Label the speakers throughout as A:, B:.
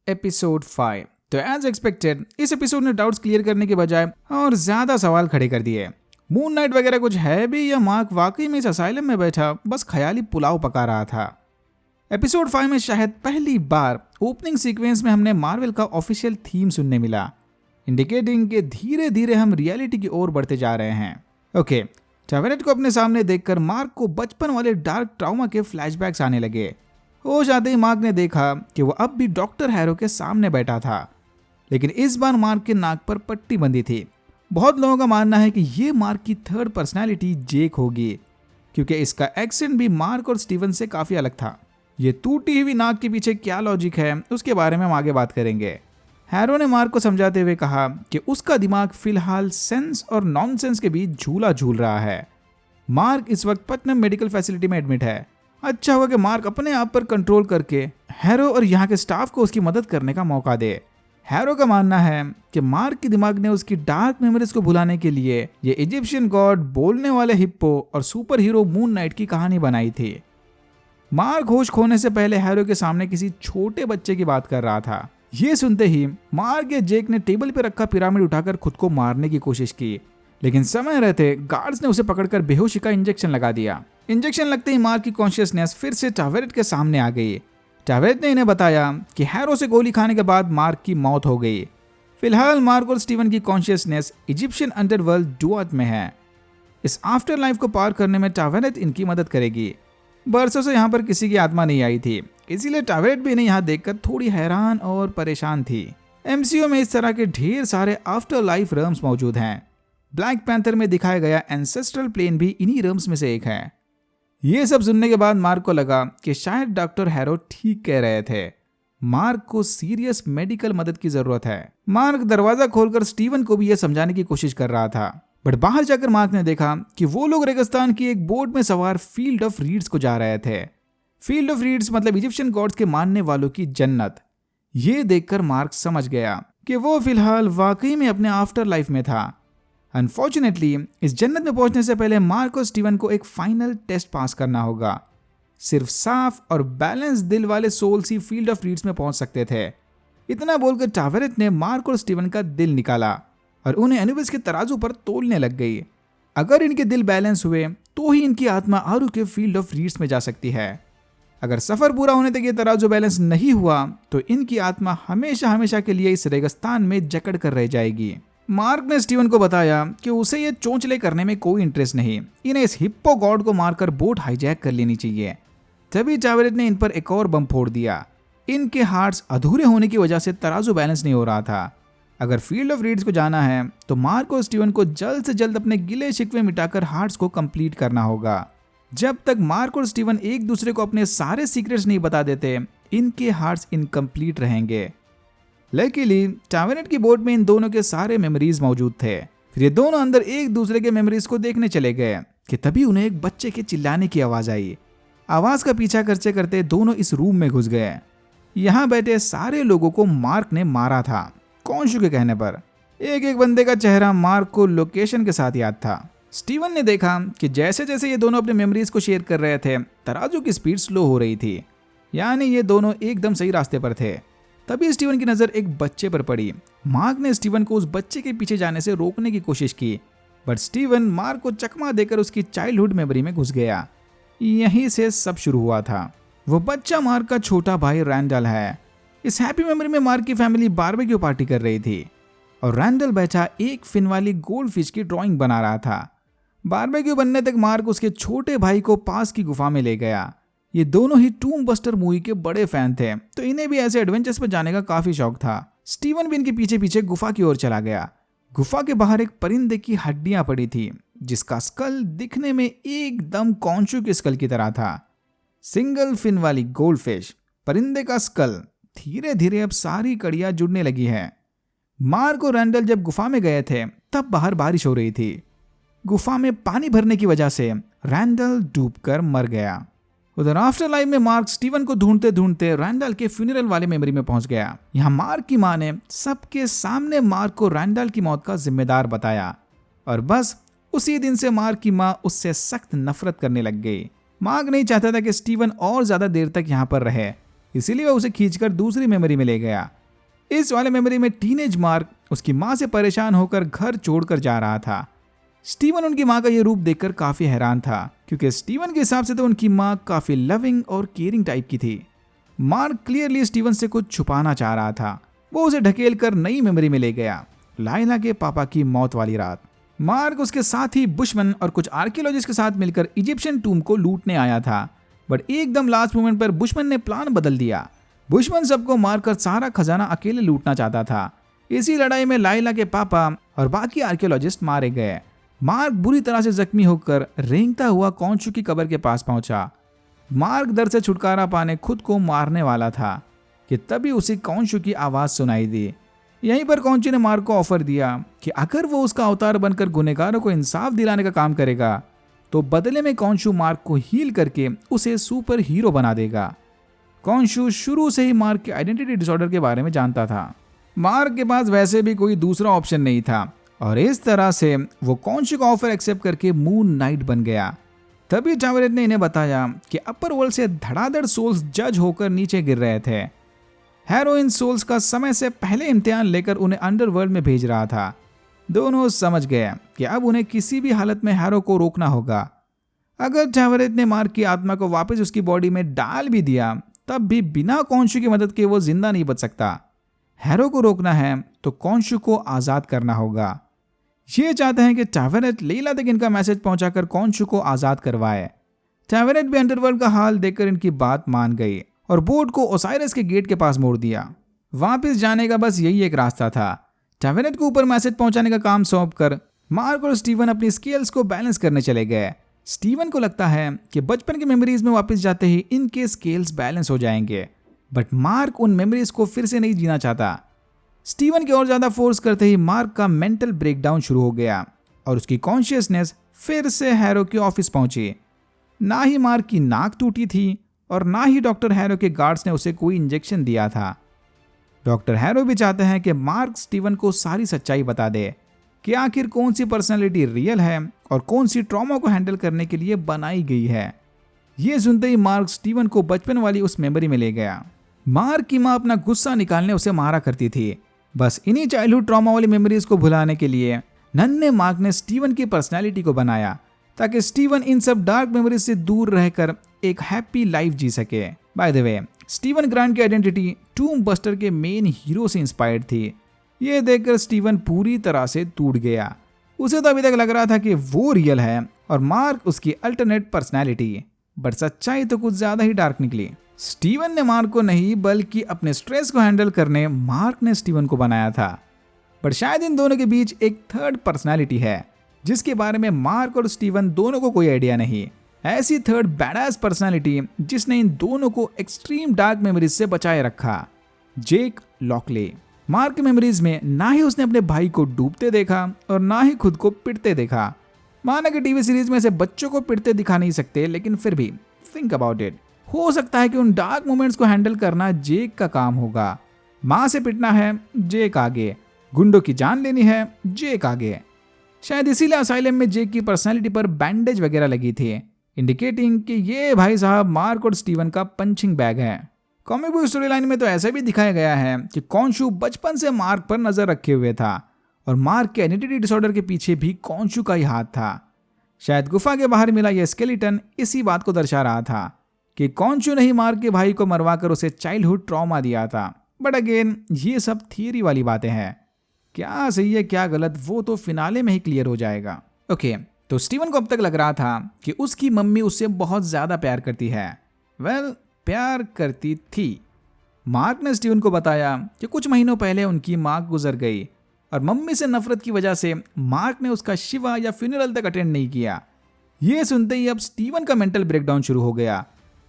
A: Episode 5। तो as expected इस episode ने डाउट्स क्लियर करने के बजाय और ज्यादा सवाल खड़े कर दिए। मून नाइट वगैरह कुछ है भी या मार्क वाकई में इस असाइलम में बैठा बस ख्याली पुलाव पका रहा था। एपिसोड 5 में शायद पहली बार ओपनिंग सीक्वेंस में हमने मार्वल का ऑफिशियल थीम सुनने मिला, इंडिकेटिंग कि धीरे धीरे हम रियलिटी की ओर बढ़ते जा रहे हैं। ओके, टावेरेट को अपने सामने देखकर मार्क को बचपन वाले डार्क ट्रॉमा के फ्लैशबैक्स आने लगे। होश आते ही मार्क ने देखा कि वो अब भी डॉक्टर हैरो के सामने बैठा था, लेकिन इस बार मार्क के नाक पर पट्टी बंधी थी। बहुत लोगों का मानना है कि ये मार्क की थर्ड पर्सनैलिटी जेक होगी, क्योंकि इसका एक्सेंट भी मार्क और स्टीवन से काफी अलग था। ये टूटी हुई नाक के पीछे क्या लॉजिक है उसके बारे में हम आगे बात करेंगे। हैरो ने मार्क को समझाते हुए कहा कि उसका दिमाग फिलहाल सेंस और नॉनसेंस के बीच झूला झूल रहा है। मार्क इस वक्त पटनम मेडिकल फैसिलिटी में एडमिट है। अच्छा हुआ कि मार्क अपने आप पर कंट्रोल करके हैरो और यहाँ के स्टाफ को उसकी मदद करने का मौका दे। हैरो का मानना है कि मार्क के दिमाग ने उसकी डार्क मेमोरीज को भुलाने के लिए ये इजिप्शियन गॉड, बोलने वाले हिप्पो और सुपर हीरो मून नाइट की कहानी बनाई थी। मार्क होश खोने से पहले हैरो के सामने किसी छोटे बच्चे की बात कर रहा था। ये सुनते ही मार्क या जेक ने टेबल पर रखा पिरामिड उठाकर खुद को मारने की कोशिश की, लेकिन समय रहते गार्ड्स ने उसे पकड़कर बेहोशी का इंजेक्शन लगा दिया। इंजेक्शन लगते ही मार्क की कॉन्शियसनेस फिर से टावेरेट के सामने आ गई। टावेरेट ने इन्हें बताया कि हैरो से गोली खाने के बाद मार्क की मौत हो गई। फिलहाल मार्क और स्टीवन की कॉन्शियसनेस इजिप्शियन अंडरवर्ल्ड डुआत में है। इस आफ्टर लाइफ को पार करने में टावेरेट इनकी मदद करेगी। बरसों से यहाँ पर किसी की आत्मा नहीं आई थी, इसीलिए टावेरेट भी इन्हें यहाँ देखकर थोड़ी हैरान और परेशान थी। एमसीयू में इस तरह के ढेर सारे आफ्टर लाइफ रम्स मौजूद हैं। ब्लैक पैंथर में दिखाया गया एंसेस्ट्रल प्लेन भी इन्हीं रम्स में से एक है। ये सब सुनने के बाद मार्क को लगा कि शायद डॉक्टर हैरो ठीक कह रहे थे। मार्क को सीरियस मेडिकल मदद की जरूरत है। मार्क दरवाजा खोलकर स्टीवन को भी यह समझाने की कोशिश कर रहा था, बट बाहर जाकर मार्क ने देखा कि वो लोग रेगिस्तान की एक बोट में सवार फील्ड ऑफ रीड्स को जा रहे थे। फील्ड ऑफ रीड्स मतलब इजिप्शियन गॉड्स के मानने वालों की जन्नत। ये देखकर मार्क समझ गया कि वो फिलहाल वाकई में अपने आफ्टर लाइफ में था। अनफॉर्चुनेटली इस जन्नत में पहुंचने से पहले मार्क और स्टीवन को एक फाइनल टेस्ट पास करना होगा। सिर्फ साफ और बैलेंस दिल वाले सोल्स ही फील्ड ऑफ रीड्स में पहुंच सकते थे। इतना बोलकर टावेरेट ने मार्क और स्टीवन का दिल निकाला और उन्हें एनुबिस के तराजू पर तोलने लग गई। अगर इनके दिल बैलेंस हुए तो ही इनकी आत्मा आरू के फील्ड ऑफ रीड्स में जा सकती है। अगर सफर पूरा होने तक ये तराजू बैलेंस नहीं हुआ तो इनकी आत्मा हमेशा हमेशा के लिए इस रेगिस्तान में जकड़ कर रह जाएगी। मार्क ने स्टीवन को बताया कि उसे ये चोंचले करने में कोई इंटरेस्ट नहीं, इन्हें इस हिप्पो गॉड को मारकर बोट हाईजैक कर लेनी चाहिए। तभी टावेरेट ने इन पर एक और बम फोड़ दिया। इनके हार्ट्स अधूरे होने की वजह से तराजू बैलेंस नहीं हो रहा था। अगर फील्ड ऑफ रीड्स को जाना है तो मार्क और स्टीवन को जल्द से जल्द अपने गिले शिकवे मिटाकर हार्ट्स को कंप्लीट करना होगा। जब तक मार्क और स्टीवन एक दूसरे को अपने सारे सीक्रेट्स नहीं बता देते, इनके हार्ट्स इनकम्प्लीट रहेंगे। लकीली टावेरेट की बोट में इन दोनों के सारे मेमोरीज मौजूद थे। फिर ये दोनों अंदर एक दूसरे के मेमोरीज को देखने चले गए कि तभी उन्हें एक बच्चे के चिल्लाने की आवाज आई। आवाज का पीछा करते करते दोनों इस रूम में घुस गए। यहाँ बैठे सारे लोगों को मार्क ने मारा था, कॉन्शु के कहने पर। एक एक बंदे का चेहरा मार्क को लोकेशन के साथ याद था। स्टीवन ने देखा कि जैसे जैसे ये दोनों अपने मेमोरीज को शेयर कर रहे थे, तराजू की स्पीड स्लो हो रही थी, यानी ये दोनों एकदम सही रास्ते पर थे। तभी स्टीवन की नजर एक बच्चे पर पड़ी। मार्क ने स्टीवन को उस बच्चे के पीछे जाने से रोकने की कोशिश की, बट स्टीवन मार्क को चकमा देकर उसकी चाइल्डहुड मेमोरी में घुस गया। यहीं से सब शुरू हुआ था। वो बच्चा मार्क का छोटा भाई रैंडल है। इस हैप्पी मेमोरी में मार्क की फैमिली बारबेक्यू पार्टी कर रही थी और रैंडल बैठा एक फिन वाली गोल्ड फिश की ड्राइंग बना रहा था। बारबेक्यू बनने तक मार्क उसके छोटे भाई को पास की गुफा में ले गया। ये दोनों ही टूम बस्टर मूवी के बड़े फैन थे, तो इन्हें भी ऐसे एडवेंचर्स पर जाने का काफी शौक था। स्टीवन भी इनके पीछे पीछे गुफा की ओर चला गया। गुफा के बाहर एक परिंदे की हड्डियां पड़ी थी, जिसका स्कल दिखने में एकदम कॉन्शु के स्कल की तरह था। सिंगल फिन वाली गोल्ड फिश, परिंदे का स्कल। धीरे धीरे अब सारी कड़ियां जुड़ने लगी है। मार्क और रैंडल जब गुफा में गए थे तब बाहर बारिश हो रही थी। गुफा में पानी भरने की वजह से रैंडल डूबकर मर गया। उधर आफ्टर लाइफ में मार्क स्टीवन को ढूंढते ढूंढते रैंडल के फ्यूनरल वाले मेमोरी में पहुंच गया। यहाँ मार्क की मां ने सबके सामने मार्क को रैंडल की मौत का जिम्मेदार बताया और बस उसी दिन से मार्क की मां उससे सख्त नफरत करने लग गई। मार्क नहीं चाहता था कि स्टीवन और ज्यादा देर तक यहाँ पर रहे, इसीलिए वह उसे खींचकर दूसरी मेमोरी में ले गया। इस वाले मेमोरी में टीनेज मार्क उसकी माँ से परेशान होकर घर छोड़कर जा रहा था। स्टीवन उनकी माँ का ये रूप देखकर काफी हैरान था, क्योंकि स्टीवन के हिसाब से तो उनकी माँ काफी लविंग और केयरिंग टाइप की थी। मार्क क्लियरली स्टीवन से कुछ छुपाना चाह रहा था। वो उसे ढकेल कर नई मेमोरी में ले गया, लाइला के पापा की मौत वाली रात। मार्क उसके साथ ही बुशमैन और कुछ आर्कियोलॉजिस्ट के साथ मिलकर इजिप्शियन टूम को लूटने आया था, बट एकदम लास्ट मोमेंट पर बुशमैन ने प्लान बदल दिया। बुशमैन सबको मारकर सारा खजाना अकेले लूटना चाहता था। इसी लड़ाई में लाइला के पापा और बाकी आर्कियोलॉजिस्ट मारे गए। मार्क बुरी तरह से जख्मी होकर रेंगता हुआ कॉन्शू की कब्र के पास पहुंचा। मार्क दर्द से छुटकारा पाने खुद को मारने वाला था कि तभी उसे कॉन्शू की आवाज सुनाई दी। यहीं पर कॉन्शू ने मार्क को ऑफर दिया कि अगर वो उसका अवतार बनकर गुनहगारों को इंसाफ दिलाने का काम करेगा तो बदले में कॉन्शू मार्क को हील करके उसे सुपर हीरो बना देगा। कॉन्शू शुरू से ही मार्क के आइडेंटिटी डिसऑर्डर के बारे में जानता था। मार्क के पास वैसे भी कोई दूसरा ऑप्शन नहीं था और इस तरह से वो कॉन्शू का ऑफर एक्सेप्ट करके मून नाइट बन गया। तभी टावरेट ने इन्हें बताया कि अपर वर्ल्ड से धड़ाधड़ सोल्स जज होकर नीचे गिर रहे थे। हैरो इन सोल्स का समय से पहले इम्तिहान लेकर उन्हें अंडरवर्ल्ड में भेज रहा था। दोनों समझ गए कि अब उन्हें किसी भी हालत में हैरो को रोकना होगा। अगर टावरेट ने मार्क की आत्मा को वापस उसकी बॉडी में डाल भी दिया तब भी बिना कॉन्शू की मदद के वो जिंदा नहीं बच सकता। हैरो को रोकना है तो कॉन्शू को आजाद करना होगा। ये चाहते हैं कि टावरेट लीला तक इनका मैसेज पहुंचाकर कॉन्शू को आजाद करवाए। टावरेट भी अंडरवर्ल्ड का हाल देखकर इनकी बात मान गई और बोट को ओसाइरस के गेट के पास मोड़ दिया। वापस जाने का बस यही एक रास्ता था। टावरेट को ऊपर मैसेज पहुंचाने का काम सौंप कर मार्क और स्टीवन अपनी स्केल्स को बैलेंस करने चले गए। स्टीवन को लगता है कि बचपन की मेमोरीज में वापस जाते ही इनके स्केल्स बैलेंस हो जाएंगे, बट मार्क उन मेमोरीज को फिर से नहीं जीना चाहता। स्टीवन की और ज्यादा फोर्स करते ही मार्क का मेंटल ब्रेकडाउन शुरू हो गया और उसकी कॉन्शियसनेस फिर से हैरो के ऑफिस पहुंची। ना ही मार्क की नाक टूटी थी और ना ही डॉक्टर हैरो के गार्ड्स ने उसे कोई इंजेक्शन दिया था। डॉक्टर हैरो भी चाहते हैं कि मार्क स्टीवन को सारी सच्चाई बता दे कि आखिर कौन सी पर्सनालिटी रियल है और कौन सी ट्रॉमा को हैंडल करने के लिए बनाई गई है। ये सुनते ही मार्क स्टीवन को बचपन वाली उस मेमोरी में ले गया। मार्क की माँ अपना गुस्सा निकालने उसे मारा करती थी। बस इन्हीं चाइल्डहुड ट्रॉमा वाली मेमोरीज को भुलाने के लिए नन्हे मार्क ने स्टीवन की पर्सनैलिटी को बनाया ताकि स्टीवन इन सब डार्क मेमोरीज से दूर रहकर एक हैप्पी लाइफ जी सके। By the way, Steven grant की आइडेंटिटी टूम बस्टर के मेन हीरो से इंस्पायर्ड थी। ये देखकर स्टीवन पूरी तरह से टूट गया। उसे तो अभी तक लग रहा था कि वो रियल है और मार्क उसकी अल्टरनेट पर्सनैलिटी, बट सच्चाई तो कुछ ज्यादा ही डार्क निकली। स्टीवन ने मार्क को नहीं बल्कि अपने स्ट्रेस को हैंडल करने मार्क ने स्टीवन को बनाया था। पर शायद इन दोनों के बीच एक थर्ड पर्सनैलिटी है जिसके बारे में मार्क और स्टीवन दोनों को कोई आइडिया नहीं। ऐसी थर्ड बैडास पर्सनैलिटी जिसने इन दोनों को एक्सट्रीम डार्क मेमोरीज से बचाए रखा, जेक लॉकले। मार्क की मेमोरीज में ना ही उसने अपने भाई को डूबते देखा और ना ही खुद को पिटते देखा। माना कि टीवी सीरीज में से बच्चों को पिटते दिखा नहीं सकते, लेकिन फिर भी थिंक अबाउट इट, हो सकता है कि उन डार्क मोमेंट्स को हैंडल करना जेक का काम होगा। माँ से पिटना है, जेक आगे। गुंडों की जान लेनी है, जेक आगे। शायद इसीलिए असाइलम में जेक की पर्सनैलिटी पर बैंडेज वगैरह लगी थी, इंडिकेटिंग कि ये भाई साहब मार्क और स्टीवन का पंचिंग बैग है। कॉमिक बुक स्टोरी लाइन में तो ऐसा भी दिखाया गया है कि कॉन्शू बचपन से मार्क पर नजर रखे हुए था और मार्क के आइडेंटिटी डिसऑर्डर के पीछे भी कॉन्शू का ही हाथ था। शायद गुफा के बाहर मिला यह स्केलेटन इसी बात को दर्शा रहा था कि कॉन्शू ने ही मार्क के भाई को मरवाकर उसे चाइल्डहुड ट्रॉमा दिया था। बट अगेन ये सब थियरी वाली बातें हैं, क्या सही है क्या गलत वो तो फिनाले में ही क्लियर हो जाएगा। ओके, तो स्टीवन को अब तक लग रहा था कि उसकी मम्मी उससे बहुत ज्यादा प्यार करती है। प्यार करती थी। मार्क ने स्टीवन को बताया कि कुछ महीनों पहले उनकी माँ गुजर गई और मम्मी से नफरत की वजह से मार्क ने उसका शिवा या फ्यूनरल तक अटेंड नहीं किया। ये सुनते ही अब स्टीवन का मेंटल ब्रेकडाउन शुरू हो गया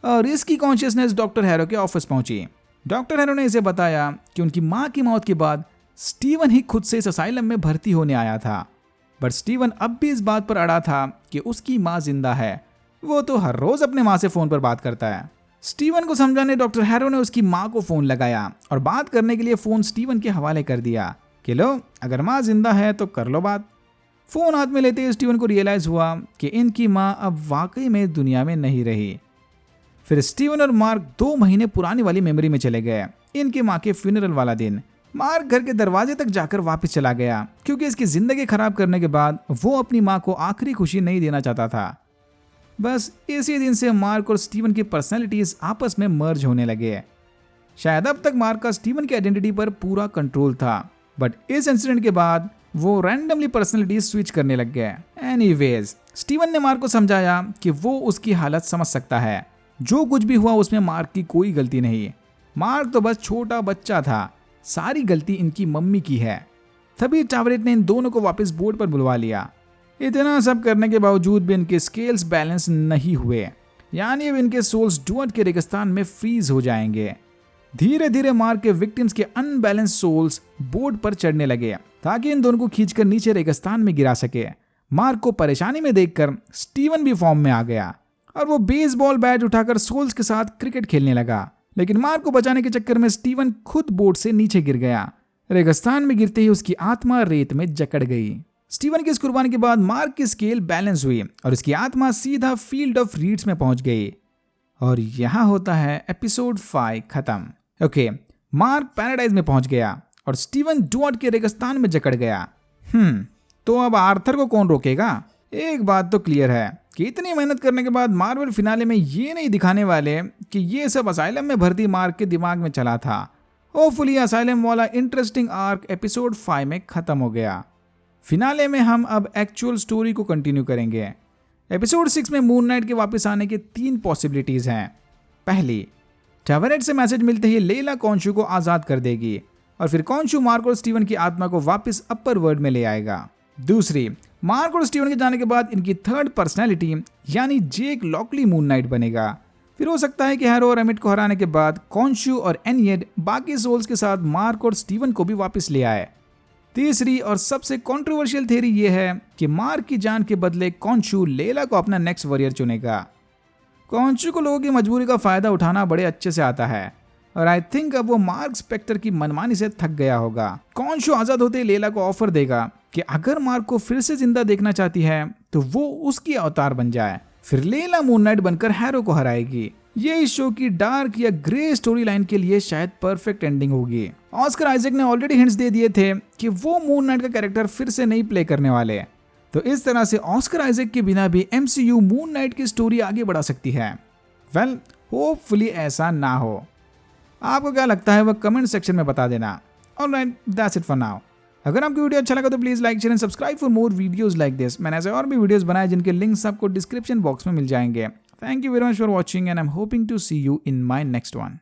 A: और इसकी कॉन्शियसनेस डॉक्टर हैरो के ऑफिस पहुंची। डॉक्टर हैरो ने इसे बताया कि उनकी माँ की मौत के बाद स्टीवन ही खुद से इस असाइलम में भर्ती होने आया था, बट स्टीवन अब भी इस बात पर अड़ा था कि उसकी माँ जिंदा है। वो तो हर रोज अपने माँ से फोन पर बात करता है। स्टीवन को समझाने डॉक्टर हैरो ने उसकी माँ को फोन लगाया और बात करने के लिए फोन स्टीवन के हवाले कर दिया कि लो, अगर माँ जिंदा है तो कर लो बात। फोन हाथ में लेते ही स्टीवन को रियलाइज हुआ कि इनकी माँ अब वाकई में दुनिया में नहीं रही। फिर स्टीवन और मार्क 2 महीने पुरानी वाली मेमोरी में चले गए। इनकी माँ के फ्यूनरल वाला दिन मार्क घर के दरवाजे तक जाकर वापस चला गया क्योंकि इसकी जिंदगी खराब करने के बाद वो अपनी माँ को आखिरी खुशी नहीं देना चाहता था। बस इसी दिन से मार्क और स्टीवन की पर्सनैलिटीज आपस में मर्ज होने लगे। शायद अब तक मार्क का स्टीवन की आइडेंटिटी पर पूरा कंट्रोल था, बट इस इंसिडेंट के बाद वो रैंडमली पर्सनैलिटी स्विच करने लग गए। एनीवेज, स्टीवन ने मार्क को समझाया कि वो उसकी हालत समझ सकता है। जो कुछ भी हुआ उसमें मार्क की कोई गलती नहीं। मार्क तो बस छोटा बच्चा था, सारी गलती इनकी मम्मी की है। तभी टावरेट ने इन दोनों को वापस बोर्ड पर बुलवा लिया। इतना सब करने के बावजूद भी इनके स्केल्स बैलेंस नहीं हुए, यानी अब इनके सोल्स डुअट के रेगिस्तान में फ्रीज हो जाएंगे। धीरे धीरे मार्क के विक्टिम्स के अनबैलेंस सोल्स बोर्ड पर चढ़ने लगे ताकि इन दोनों को खींचकर नीचे रेगिस्तान में गिरा सके। मार्क को परेशानी में देखकर स्टीवन भी फॉर्म में आ गया और वो बेसबॉल बैट उठाकर सोल्स के साथ क्रिकेट खेलने लगा। लेकिन मार्क को बचाने के चक्कर में स्टीवन खुद बोर्ड से नीचे गिर गया। रेगिस्तान में गिरते ही उसकी आत्मा रेत में जकड़ गई। स्टीवन की इस कुर्बानी के बाद मार्क की स्केल बैलेंस हुई और उसकी आत्मा सीधा फील्ड ऑफ रीड्स में पहुंच गई। और यहाँ होता है एपिसोड 5 खत्म। ओके, मार्क पैराडाइज में पहुंच गया और स्टीवन डुअट के रेगिस्तान में जकड़ गया। तो अब आर्थर को कौन रोकेगा? एक बात तो क्लियर है कि इतनी मेहनत करने के बाद मार्वल फिनाले में ये नहीं दिखाने वाले कि ये सब असाइलम में भर्ती मार्क के दिमाग में चला था। होपफुली असाइलम वाला इंटरेस्टिंग आर्क एपिसोड 5 में खत्म हो गया। फिनाले में हम अब एक्चुअल स्टोरी को कंटिन्यू करेंगे। एपिसोड 6 में मून नाइट के वापस आने के 3 पॉसिबिलिटीज हैं। पहली, टावरेट से मैसेज मिलते ही लेला कॉन्शू को आजाद कर देगी और फिर कॉन्शू मार्क और स्टीवन की आत्मा को वापस अपर वर्ल्ड में ले आएगा। दूसरी, मार्क और स्टीवन के जाने के बाद इनकी थर्ड पर्सनैलिटी यानी जेक लॉकली मून नाइट बनेगा। फिर हो सकता है कि हैरो और एमिट को हराने के बाद कॉन्शू और एनियड बाकी सोल्स के साथ मार्क और स्टीवन को भी वापस ले आए। तीसरी और सबसे कंट्रोवर्शियल थ्योरी ये है कि मार्क की जान के बदले कॉन्शू लेला को अपना नेक्स्ट वॉरियर चुनेगा। कॉन्शू को लोगों की मजबूरी का फायदा उठाना बड़े अच्छे से आता है और आई थिंक अब वो मार्क स्पेक्टर की मनमानी से थक गया होगा। कॉन्शू आजाद होते ही लेला को ऑफर देगा कि अगर मार्क को फिर से जिंदा देखना चाहती है तो वो उसकी अवतार बन जाए। फिर लेला मून नाइट बनकर हैरो को हराएगी। ये इस शो की डार्क या ग्रे स्टोरी लाइन के लिए शायद परफेक्ट एंडिंग होगी। ऑस्कर आइजैक ने ऑलरेडी हिंट्स दे दिए थे कि वो मून नाइट का कैरेक्टर फिर से नहीं प्ले करने वाले, तो इस तरह से ऑस्कर आइजैक के बिना भी MCU मून नाइट की स्टोरी आगे बढ़ा सकती है। वेल, होपफुली ऐसा ना हो। आपको क्या लगता है वह कमेंट सेक्शन में बता देना। Alright, that's it for now. अगर आपको वीडियो अच्छा लगा तो please like share and subscribe for more videos like this. मैंने ऐसे और भी वीडियोस बनाए जिनके लिंक्स आपको डिस्क्रिप्शन बॉक्स में मिल जाएंगे। Thank you very much for watching and I am hoping to see you in my next one.